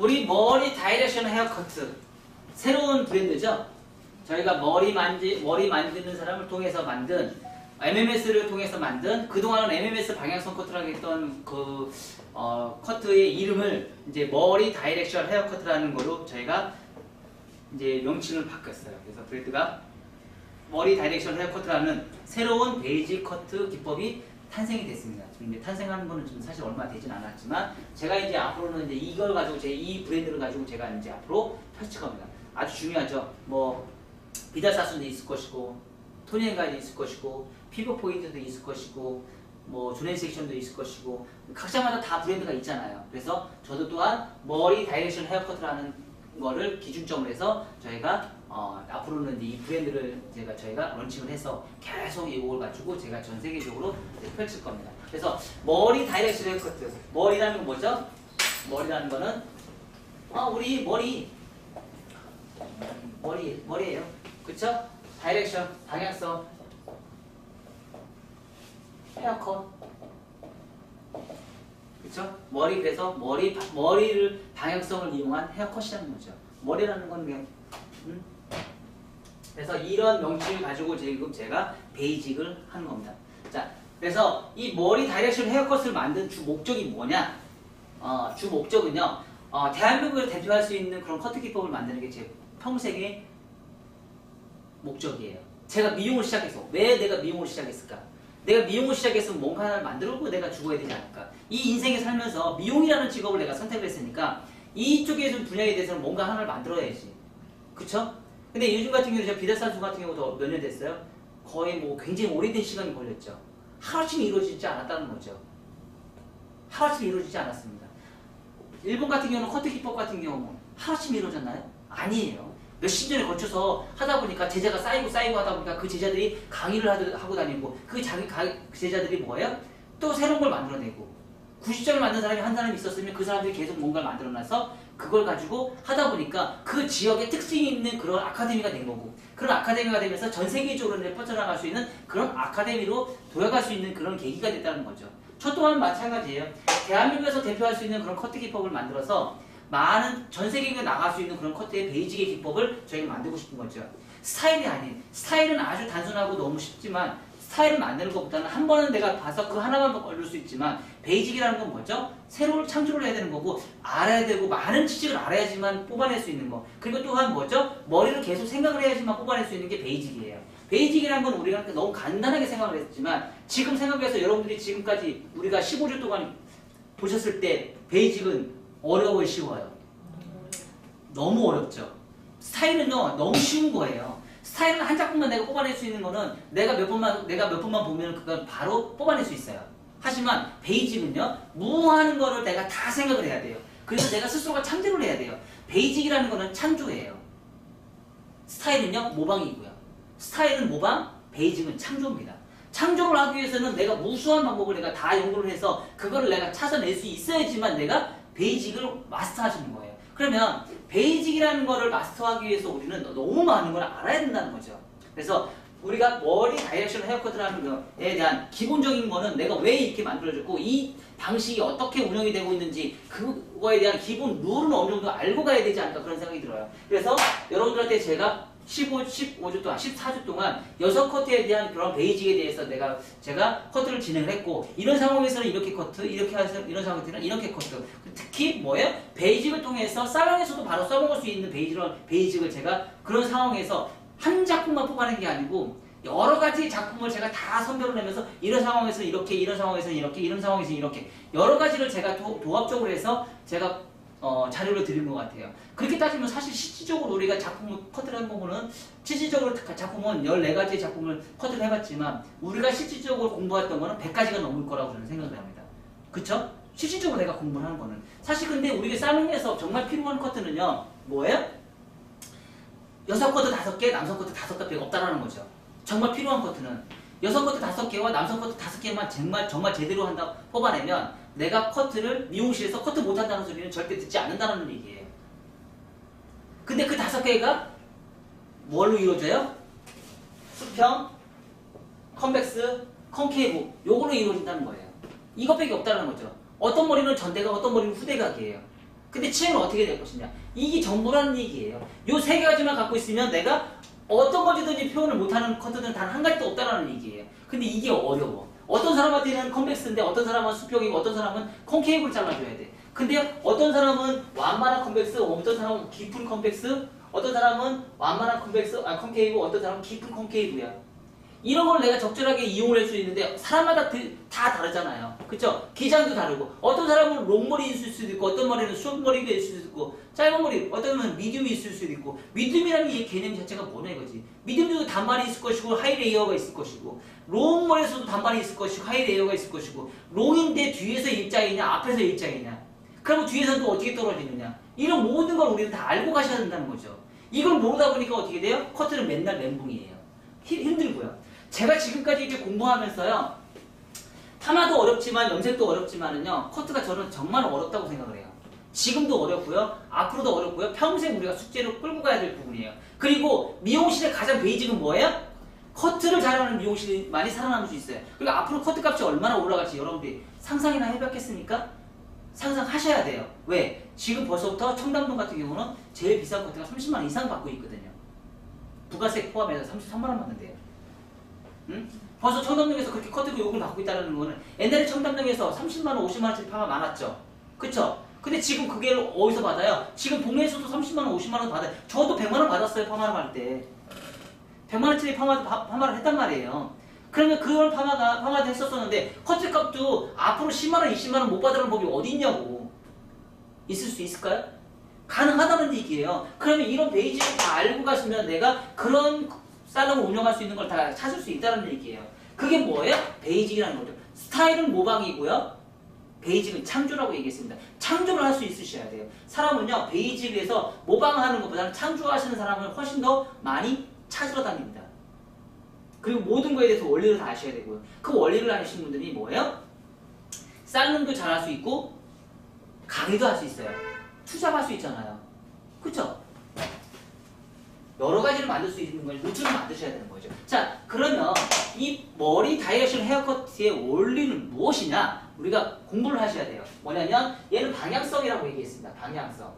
우리 머리 다이렉션 헤어커트 새로운 브랜드죠. 저희가 머리 만드는 사람을 통해서 만든 MMS를 통해서 만든 그동안은 MMS 방향성 커트라고 했던 그 커트의 이름을 이제 머리 다이렉션 헤어커트라는 거로 저희가 이제 명칭을 바꿨어요. 그래서 브랜드가 머리 다이렉션 헤어커트라는 새로운 베이직 커트 기법이 탄생이 됐습니다. 지금 이제 탄생하는 거는 좀 사실 얼마 되진 않았지만 제가 이제 앞으로는 이제 이걸 가지고 이 브랜드를 가지고 제가 이제 앞으로 펼칠 겁니다. 아주 중요하죠. 뭐 비달사순도 있을 것이고 토니앤가이도 있을 것이고 피부 포인트도 있을 것이고 뭐 존앤 섹션도 있을 것이고 각자마다 다 브랜드가 있잖아요. 그래서 저도 또한 머리 다이렉션 헤어커트라는 거를 기준점으로 해서 저희가 앞으로는 이 브랜드를 저희가 런칭을 해서 계속 이걸 가지고 제가 전 세계적으로 펼칠 겁니다. 그래서 머리 다이렉션 헤어커트. 머리라는 건 뭐죠? 머리라는 거는 우리 머리예요. 그쵸? 다이렉션, 방향성, 헤어컷. 그쵸? 그래서 머리를 방향성을 이용한 헤어컷이라는 거죠. 머리라는 건 그냥, 그래서 이런 명칭을 가지고 지금 제가 베이직을 하는 겁니다. 자, 그래서 이 머리 다이렉션 헤어컷을 만든 주 목적이 뭐냐? 주 목적은요, 대한민국을 대표할 수 있는 그런 커트 기법을 만드는 게 제 평생의 목적이에요. 제가 미용을 시작해서 왜 내가 미용을 시작했을까? 내가 미용을 시작했으면 뭔가 하나를 만들고 내가 죽어야 되지 않을까? 이 인생에 살면서 미용이라는 직업을 내가 선택을 했으니까 이쪽에 좀 분야에 대해서는 뭔가 하나를 만들어야지. 그쵸? 근데 요즘 같은 경우는 제가 비달사수 같은 경우도 몇 년 됐어요? 거의 뭐 굉장히 오래된 시간이 걸렸죠. 하루아침에 이루어지지 않았다는 거죠. 하루아침에 이루어지지 않았습니다. 일본 같은 경우는 커트 기법 같은 경우는 하루아침에 이루어졌나요? 아니에요. 몇십 년에 거쳐서 하다 보니까 제자가 쌓이고 하다 보니까 그 제자들이 강의를 하고 다니고 그 제자들이 뭐예요? 또 새로운 걸 만들어내고 90점을 만든 사람이 한 사람이 있었으면 그 사람들이 계속 뭔가를 만들어놔서 그걸 가지고 하다 보니까 그 지역에 특징이 있는 그런 아카데미가 된 거고 그런 아카데미가 되면서 전 세계적으로 뻗쳐나갈 수 있는 그런 아카데미로 도약할 수 있는 그런 계기가 됐다는 거죠. 저 또한 마찬가지예요. 대한민국에서 대표할 수 있는 그런 커트 기법을 만들어서 많은 전 세계에 나갈 수 있는 그런 커트의 베이직의 기법을 저희가 만들고 싶은 거죠. 스타일이 아닌, 스타일은 아주 단순하고 너무 쉽지만 스타일을 만드는 것보다는 한 번은 내가 봐서 그 하나만 얻을 수 있지만 베이직이라는 건 뭐죠? 새로운 창조를 해야 되는 거고 알아야 되고 많은 지식을 알아야지만 뽑아낼 수 있는 거. 그리고 또한 뭐죠? 머리를 계속 생각을 해야지만 뽑아낼 수 있는 게 베이직이에요. 베이직이라는 건 우리가 너무 간단하게 생각을 했지만 지금 생각해서 여러분들이 지금까지 우리가 15주 동안 보셨을 때 베이직은 어려워요, 쉬워요? 너무 어렵죠. 스타일은요 너무 쉬운 거예요. 스타일은 한 작품만 내가 뽑아낼 수 있는 거는 내가 몇 번만 보면 그걸 바로 뽑아낼 수 있어요. 하지만 베이직은요 무하는 거를 내가 다 생각을 해야 돼요. 그래서 내가 스스로가 창조를 해야 돼요. 베이직이라는 거는 창조예요. 스타일은요 모방이고요. 스타일은 모방, 베이직은 창조입니다. 창조를 하기 위해서는 내가 무수한 방법을 내가 다 연구를 해서 그거를 내가 찾아낼 수 있어야지만 내가 베이직을 마스터하시는 거예요. 그러면 베이직이라는 거를 마스터하기 위해서 우리는 너무 많은 걸 알아야 된다는 거죠. 그래서 우리가 머리 다이렉션 헤어커트라는 거에 대한 기본적인 거는 내가 왜 이렇게 만들어졌고 이 방식이 어떻게 운영이 되고 있는지 그거에 대한 기본 룰은 어느 정도 알고 가야 되지 않을까 그런 생각이 들어요. 그래서 여러분들한테 제가 15주 동안, 14주 동안 여성 커트에 대한 그런 베이직에 대해서 제가 커트를 진행을 했고 이런 상황에서는 이렇게 커트, 이렇게 해서 이런 상황에서는 이렇게 커트. 특히 뭐예요? 베이직을 통해서 살롱에서도 바로 써먹을 수 있는 베이직을 제가 그런 상황에서 한 작품만 뽑아낸 게 아니고 여러 가지 작품을 제가 다 선별을 하면서 이런 상황에서는 이렇게, 이런 상황에서는 이렇게, 이런 상황에서는 이렇게 여러 가지를 제가 도합적으로 해서 제가 자료를 드린 것 같아요. 그렇게 따지면 사실 실질적으로 우리가 작품을 커트를 한 부분은 실질적으로 작품은 14가지의 작품을 커트를 해봤지만 우리가 실질적으로 공부했던 거는 100가지가 넘을 거라고 저는 생각을 합니다. 그쵸? 실질적으로 내가 공부를 하는 거는 사실 근데 우리가 살롱에서 정말 필요한 커트는요 뭐예요? 여성 커트 5개, 남성 커트 5개밖에 없다라는 거죠. 정말 필요한 커트는 여성 커트 5개와 남성 커트 5개만 정말 제대로 한다 뽑아내면 내가 커트를 미용실에서 커트 못한다는 소리는 절대 듣지 않는다는 얘기예요. 근데 그 5개가 뭘로 이루어져요? 수평, 컨벡스, 컨케이브 요걸로 이루어진다는 거예요. 이것밖에 없다는 거죠. 어떤 머리는 전대각, 어떤 머리는 후대각이에요. 근데 체형은 어떻게 될 것이냐. 이게 전부라는 얘기예요. 요 세 가지만 갖고 있으면 내가 어떤 건지든지 표현을 못하는 커트는 단 한 가지도 없다는 얘기예요. 근데 이게 어려워. 어떤 사람한테는 컨벡스인데 어떤 사람은 수평이고 어떤 사람은 콘케이브를 잘라줘야 돼. 근데 어떤 사람은 완만한 컨벡스, 어떤 사람은 깊은 컨벡스, 어떤 사람은 완만한 콘케이브, 어떤 사람은 깊은 콘케이브야. 이런 걸 내가 적절하게 이용을 할 수 있는데 사람마다 다 다르잖아요. 그쵸? 기장도 다르고 어떤 사람은 롱머리 있을 수도 있고 어떤 머리는 숏머리가 있을 수도 있고 짧은 머리 어떤 면 미디움이 있을 수도 있고 미디움이라는 이 개념 자체가 뭐냐 이거지. 미디움도 단발이 있을 것이고 하이 레이어가 있을 것이고 롱머리에서도 단발이 있을 것이고 하이 레이어가 있을 것이고 롱인데 뒤에서 일자이냐 앞에서 일자이냐 그러면 뒤에서는 또 어떻게 떨어지느냐 이런 모든 걸 우리는 다 알고 가셔야 된다는 거죠. 이걸 모르다 보니까 어떻게 돼요? 커트는 맨날 멘붕이에요. 힘들고요. 제가 지금까지 이렇게 공부하면서요. 파마도 어렵지만 염색도 어렵지만은요. 커트가 저는 정말 어렵다고 생각을 해요. 지금도 어렵고요. 앞으로도 어렵고요. 평생 우리가 숙제로 끌고 가야 될 부분이에요. 그리고 미용실의 가장 베이직은 뭐예요? 커트를 잘하는 미용실이 많이 살아남을 수 있어요. 그리고 앞으로 커트 값이 얼마나 올라갈지 여러분들이 상상이나 해봤겠습니까? 상상하셔야 돼요. 왜? 지금 벌써부터 청담동 같은 경우는 제일 비싼 커트가 30만 원 이상 받고 있거든요. 부가세 포함해서 33만 원 받는데요. 응? 벌써 청담동에서 그렇게 커트고 요금을 받고 있다는 거는 옛날에 청담동에서 30만 원, 50만 원짜리 파마 많았죠. 그쵸? 근데 지금 그게 어디서 받아요? 지금 동네에서도 30만 원, 50만 원 받아요. 저도 100만 원 받았어요. 파마를 할 때. 100만 원짜리 파마를 했단 말이에요. 그러면 그걸 파마도 했었었는데 커트 값도 앞으로 10만 원, 20만 원 못 받으는 법이 어디 있냐고. 있을 수 있을까요? 가능하다는 얘기예요. 그러면 이런 베이직을 다 알고 가시면 내가 그런 살롱을 운영할 수 있는 걸 다 찾을 수 있다는 얘기예요. 그게 뭐예요? 베이직이라는 거죠. 스타일은 모방이고요. 베이직은 창조라고 얘기했습니다. 창조를 할 수 있으셔야 돼요. 사람은요. 베이직을 해서 모방하는 것보다는 창조하시는 사람을 훨씬 더 많이 찾으러 다닙니다. 그리고 모든 거에 대해서 원리를 다 아셔야 되고요. 그 원리를 아시는 분들이 뭐예요? 살롱도 잘할 수 있고 강의도 할 수 있어요. 투잡할 수 있잖아요. 그쵸? 여러 가지를 만들 수 있는 걸 루트를 만드셔야 되는 거죠. 자, 그러면 이 머리 다이렉션 헤어커트의 원리는 무엇이냐? 우리가 공부를 하셔야 돼요. 뭐냐면 얘는 방향성이라고 얘기했습니다. 방향성.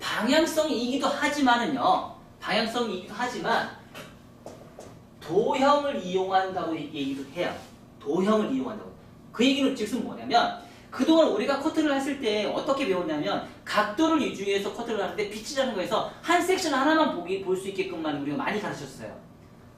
방향성이기도 하지만은요. 방향성이기도 하지만 도형을 이용한다고 얘기도 해요. 도형을 이용한다고. 그 얘기는 즉슨 뭐냐면 그동안 우리가 커트를 했을 때 어떻게 배웠냐면 각도를 유지해서 커트를 하는데 빛이라는 거에서 한 섹션 하나만 볼 수 있게끔만 우리가 많이 가르쳤어요.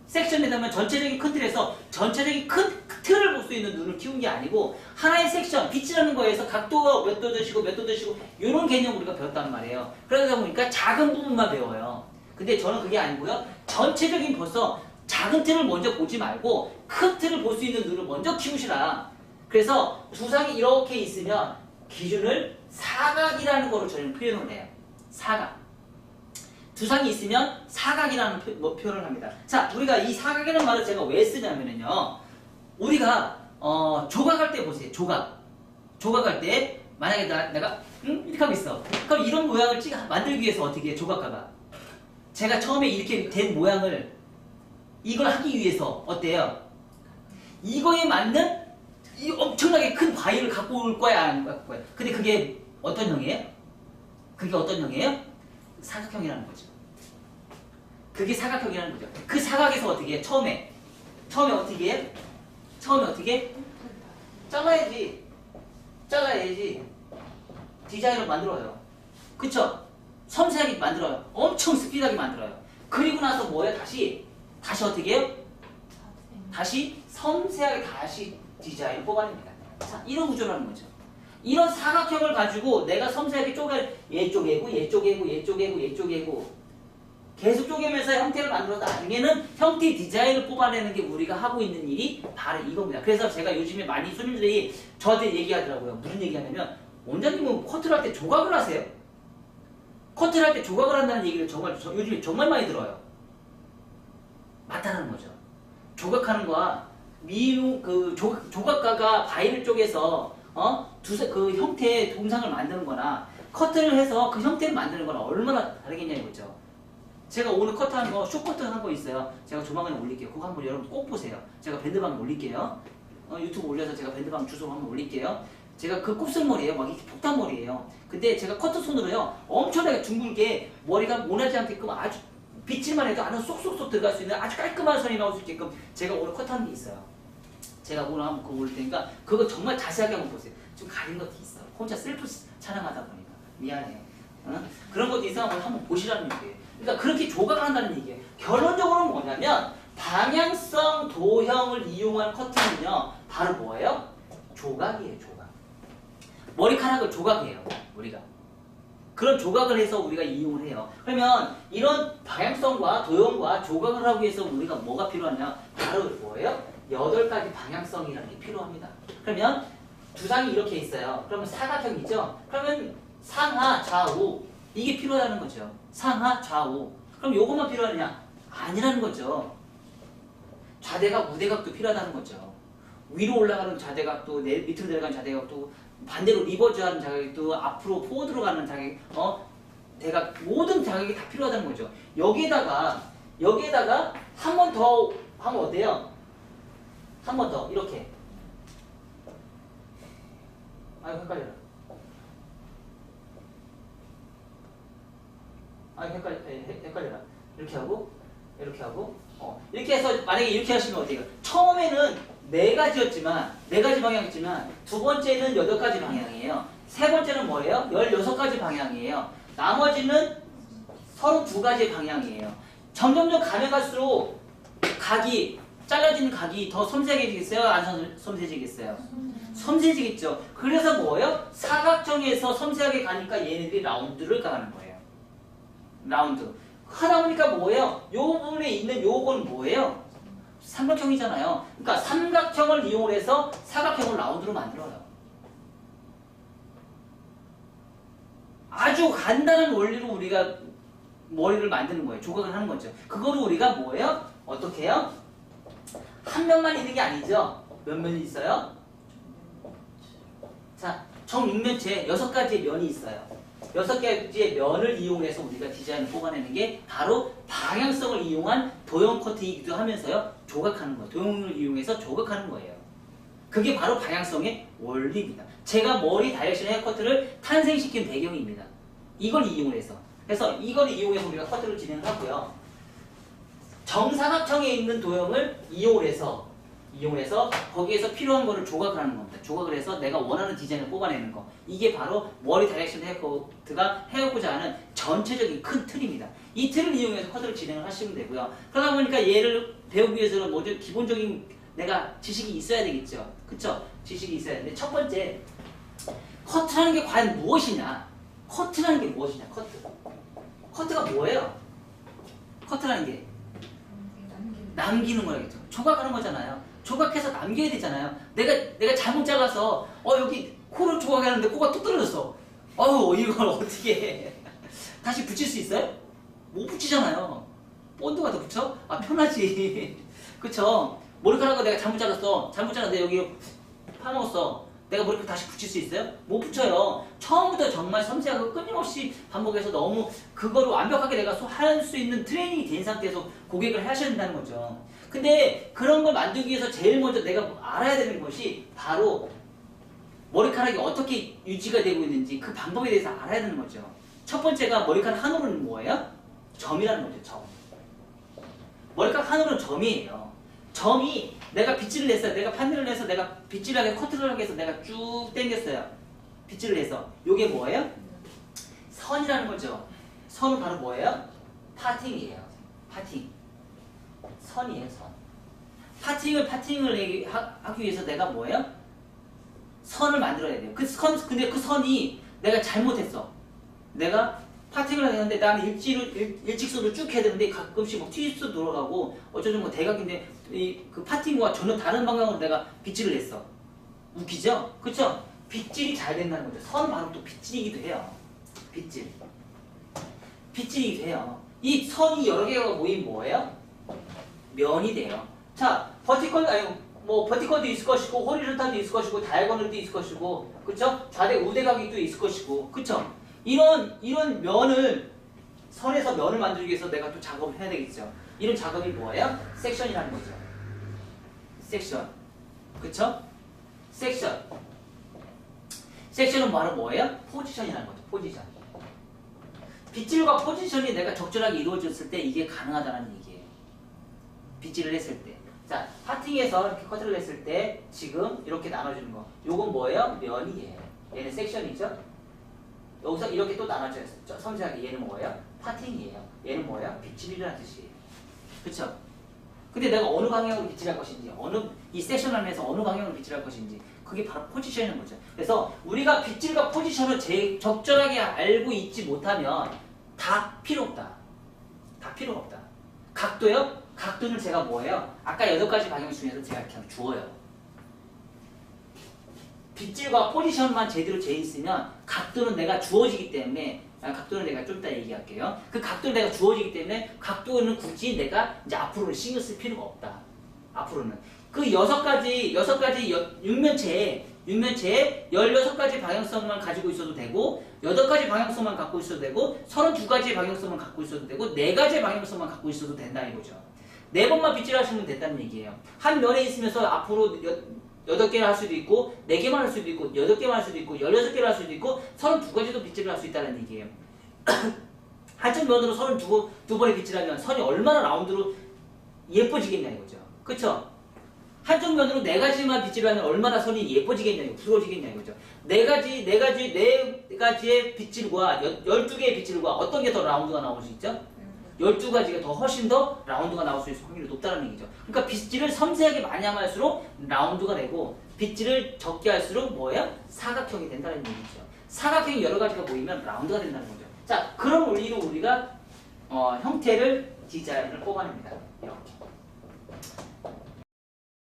섹션에 되면 전체적인 큰 틀에서 전체적인 큰 틀을 볼 수 있는 눈을 키운 게 아니고 하나의 섹션, 빛이라는 거에서 각도가 몇 도 드시고 몇 도 드시고 이런 개념 우리가 배웠단 말이에요. 그러다 보니까 작은 부분만 배워요. 근데 저는 그게 아니고요. 전체적인 벌써 작은 틀을 먼저 보지 말고 큰 틀을 볼 수 있는 눈을 먼저 키우시라. 그래서 두상이 이렇게 있으면 기준을 사각이라는 거로 저희는 표현을 해요. 사각. 두상이 있으면 사각이라는 표현을 합니다. 자, 우리가 이 사각이라는 말을 제가 왜 쓰냐면요. 우리가 조각할 때 보세요. 조각할 때 만약에 내가 이렇게 하고 있어. 그럼 이런 모양을 만들기 위해서 어떻게 해? 조각가가. 제가 처음에 이렇게 된 모양을 이걸 하기 위해서 어때요? 이거에 맞는 이 엄청나게 큰 바위를 갖고 올 거야, 안 갖고 올 거야? 근데 그게 어떤 형이에요? 그게 어떤 형이에요? 사각형이라는 거죠. 그게 사각형이라는 거죠. 그 사각에서 어떻게 해? 처음에 어떻게 해? 처음에 어떻게 해? 잘라야지. 디자인을 만들어요. 그쵸? 섬세하게 만들어요. 엄청 스피드하게 만들어요. 그리고 나서 뭐예요? 다시 어떻게 해요? 다시 섬세하게 디자인을 뽑아냅니다. 자, 이런 구조라는 거죠. 이런 사각형을 가지고 내가 섬세하게 얘 쪼개고 계속 쪼개면서 형태를 만들어서 나중에는 형태 디자인을 뽑아내는 게 우리가 하고 있는 일이 바로 이겁니다. 그래서 제가 요즘에 많이 손님들이 저한테 얘기하더라고요. 무슨 얘기하냐면 원장님은 커트를 할 때 조각을 하세요? 커트를 할 때 조각을 한다는 얘기를 요즘에 정말 많이 들어요. 맞다는 거죠. 조각하는 거와 조각가가 바위를 쪼개서 그 형태의 동상을 만드는 거나 커트를 해서 그 형태를 만드는 거나 얼마나 다르겠냐 이거죠. 제가 오늘 커트한 거, 쇼커트 한 거 있어요. 제가 조만간에 올릴게요. 그거 한번 여러분 꼭 보세요. 제가 밴드방 올릴게요. 유튜브 올려서 제가 밴드방 주소 한번 올릴게요. 제가 그 곱슬머리예요. 막 이렇게 폭탄머리예요. 근데 제가 커트 손으로요. 엄청나게 둥글게 머리가 모나지 않게끔 아주 빗질만 해도 안으로 쏙쏙쏙 들어갈 수 있는 아주 깔끔한 선이 나올 수 있게끔 제가 오늘 커트한 게 있어요. 제가 오늘 한번 그거 올 테니까 그거 정말 자세하게 한번 보세요. 좀 가린 것도 있어. 혼자 셀프 촬영하다 보니까 미안해요. 그런 것도 있어 한번 보시라는 얘기예요. 그러니까 그렇게 조각한다는 얘기예요. 결론적으로는 뭐냐면 방향성 도형을 이용한 커트는요. 바로 뭐예요? 조각이에요. 조각. 머리카락을 조각해요. 우리가. 그런 조각을 해서 우리가 이용을 해요. 그러면 이런 방향성과 도형과 조각을 하기 위해서 우리가 뭐가 필요하냐? 바로 뭐예요? 8가지 방향성이라는 게 필요합니다. 그러면 두상이 이렇게 있어요. 그러면 사각형이죠? 그러면 상하, 좌우 이게 필요하다는 거죠. 상하, 좌우. 그럼 요것만 필요하느냐? 아니라는 거죠. 좌대각, 우대각도 필요하다는 거죠. 위로 올라가는 좌대각도, 밑으로 내려가는 좌대각도, 반대로 리버즈하는 자각도, 앞으로 포워드로 가는 자각, 대각, 모든 자각이 다 필요하다는 거죠. 여기에다가 한 번 더 하면 어때요? 한 번 더 이렇게. 아유 헷갈려라. 헷갈려라. 이렇게 하고 이렇게 해서 만약에 이렇게 하시면 어때요? 처음에는 4가지 방향이지만 두 번째는 8가지 방향이에요. 세 번째는 뭐예요? 16가지 방향이에요. 나머지는 32가지 방향이에요. 점점점 가면 갈수록 잘라진 각이 더 섬세해지겠어요? 안 섬세해지겠어요? 섬세해지겠죠. 그래서 뭐예요? 사각형에서 섬세하게 가니까 얘네들이 라운드를 가는 거예요. 라운드. 하다 보니까 뭐예요? 요 부분에 있는 요건 뭐예요? 삼각형이잖아요. 그러니까 삼각형을 이용해서 사각형을 라운드로 만들어요. 아주 간단한 원리로 우리가 머리를 만드는 거예요. 조각을 하는 거죠. 그거를 우리가 뭐예요? 어떻게 해요? 한 면만 있는 게 아니죠. 몇 면이 있어요? 자, 정육면체 6가지의 면이 있어요. 6가지의 면을 이용해서 우리가 디자인을 뽑아내는 게 바로 방향성을 이용한 도형 커트이기도 하면서요. 조각하는 거예요. 도형을 이용해서 조각하는 거예요. 그게 바로 방향성의 원리입니다. 제가 머리 다이렉션 헤어커트를 탄생시킨 배경입니다. 이걸 이용해서. 그래서 이걸 이용해서 우리가 커트를 진행하고요. 정사각형에 있는 도형을 이용해서 거기에서 필요한 거를 조각을 하는 겁니다. 조각을 해서 내가 원하는 디자인을 뽑아내는 거. 이게 바로 머리 다이렉션 헤어커트가 해오고자 하는 전체적인 큰 틀입니다. 이 틀을 이용해서 커트를 진행을 하시면 되고요. 그러다 보니까 얘를 배우기 위해서는 뭐죠? 기본적인 내가 지식이 있어야 되겠죠. 그쵸? 지식이 있어야 되는데 첫 번째 커트라는 게 과연 무엇이냐? 커트라는 게 무엇이냐? 커트가 뭐예요? 커트라는 게 남기는 거라겠죠. 조각하는 거잖아요. 조각해서 남겨야 되잖아요. 내가 잘못 잘라서 여기 코를 조각하는데 코가 뚝 떨어졌어. 이걸 어떻게 해? 다시 붙일 수 있어요? 못 붙이잖아요. 본드가 더 붙여? 편하지. 그쵸? 머리카락을 내가 잘못 잘랐는데 여기 파먹었어. 내가 머리카락 다시 붙일 수 있어요? 못 붙여요. 처음부터 정말 섬세하고 끊임없이 반복해서 너무 그거를 완벽하게 내가 할 수 있는 트레이닝이 된 상태에서 고객을 하셔야 된다는 거죠. 근데 그런 걸 만들기 위해서 제일 먼저 내가 알아야 되는 것이 바로 머리카락이 어떻게 유지가 되고 있는지 그 방법에 대해서 알아야 되는 거죠. 첫 번째가 머리카락 한 올은 뭐예요? 점이라는 거죠. 점. 머리카락 한 올은 점이에요. 점이 내가 빗질을 했어요. 내가 판넬을 해서 내가 빗질을 하게 커트를 하게 해서 내가 쭉 당겼어요. 빗질을 해서. 요게 뭐예요? 선이라는 거죠. 선은 바로 뭐예요? 파팅이에요. 파팅. 선이에요. 선. 파팅을 하기 위해서 내가 뭐예요? 선을 만들어야 돼요. 근데 그 선이 내가 잘못했어. 내가 파팅을 하는데 나는 일직선으로 쭉 해야 되는데 가끔씩 뭐 트위스트 돌아가고 어쩌면 뭐 대각인데 그 파팅과 전혀 다른 방향으로 내가 빗질을 했어. 웃기죠? 그쵸? 빗질이 잘 된다는 거죠. 선 바로 또 빗질이기도 해요. 빗질이기도 해요. 이 선이 여러 개가 모인 뭐예요? 면이 돼요. 자, 버티컬도 있을 것이고, 호리존탈도 있을 것이고, 다이아고널도 있을 것이고, 그쵸? 좌대 우대각이 있을 것이고, 그쵸? 이런 면을, 선에서 면을 만들기 위해서 내가 또 작업을 해야 되겠죠. 이런 작업이 뭐예요? 섹션이라는 거죠. 섹션. 그쵸? 섹션. 섹션은 바로 뭐예요? 포지션이라는 거죠. 포지션. 빗질과 포지션이 내가 적절하게 이루어졌을 때 이게 가능하다는 얘기예요. 빗질을 했을 때. 자, 파팅에서 이렇게 커트를 했을 때 지금 이렇게 나눠주는 거. 요건 뭐예요? 면이에요. 얘는 섹션이죠. 여기서 이렇게 또 나눠져요. 섬세하게 얘는 뭐예요? 파팅이에요. 얘는 뭐예요? 빗질이라는 뜻이에요. 그쵸? 근데 내가 어느 방향으로 빗질할 것인지, 이 섹션 안에서 어느 방향으로 빗질할 것인지, 그게 바로 포지션인 거죠. 그래서 우리가 빗질과 포지션을 적절하게 알고 있지 못하면 다 필요 없다. 다 필요 없다. 각도요? 각도는 제가 뭐예요? 아까 8가지 방향 중에서 제가 그냥 주어요. 빗질과 포지션만 제대로 재 있으면 각도는 내가 주어지기 때문에 각도는 내가 좀 이따 얘기할게요. 그 각도는 내가 주어지기 때문에 각도는 굳이 내가 이제 앞으로는 신경 쓸 필요가 없다. 앞으로는 그 6가지 육면체에 16가지 방향성만 가지고 있어도 되고 8가지 방향성만 갖고 있어도 되고 32가지의 방향성만 갖고 있어도 되고 4가지의 방향성만 갖고 있어도 된다 이거죠. 4번만 빗질하시면 된다는 얘기예요. 한 면에 있으면서 앞으로 8개를 할 수도 있고 4개만 할 수도 있고 8개만 할 수도 있고 16개를 할 수도 있고 32가지도 빗질을 할 수 있다는 얘기예요. 한쪽 면으로 32번의 빗질하면 선이 얼마나 라운드로 예뻐지겠냐 이거죠. 그쵸? 한쪽 면으로 4가지만 빗질을 하면 얼마나 선이 예뻐지겠냐, 부러워지겠냐 이거죠. 4가지의 빗질과 12개의 빗질과 어떤 게 더 라운드가 나올 수 있죠? 12가지가 더 훨씬 더 라운드가 나올 수 있을 확률이 높다는 얘기죠. 그러니까 빗질을 섬세하게 많이 하면 할수록 라운드가 되고 빗질을 적게 할수록 뭐예요? 사각형이 된다는 얘기죠. 사각형이 여러 가지가 모이면 라운드가 된다는 거죠. 자, 그런 원리로 우리가 형태를 디자인을 뽑아냅니다. 이렇게.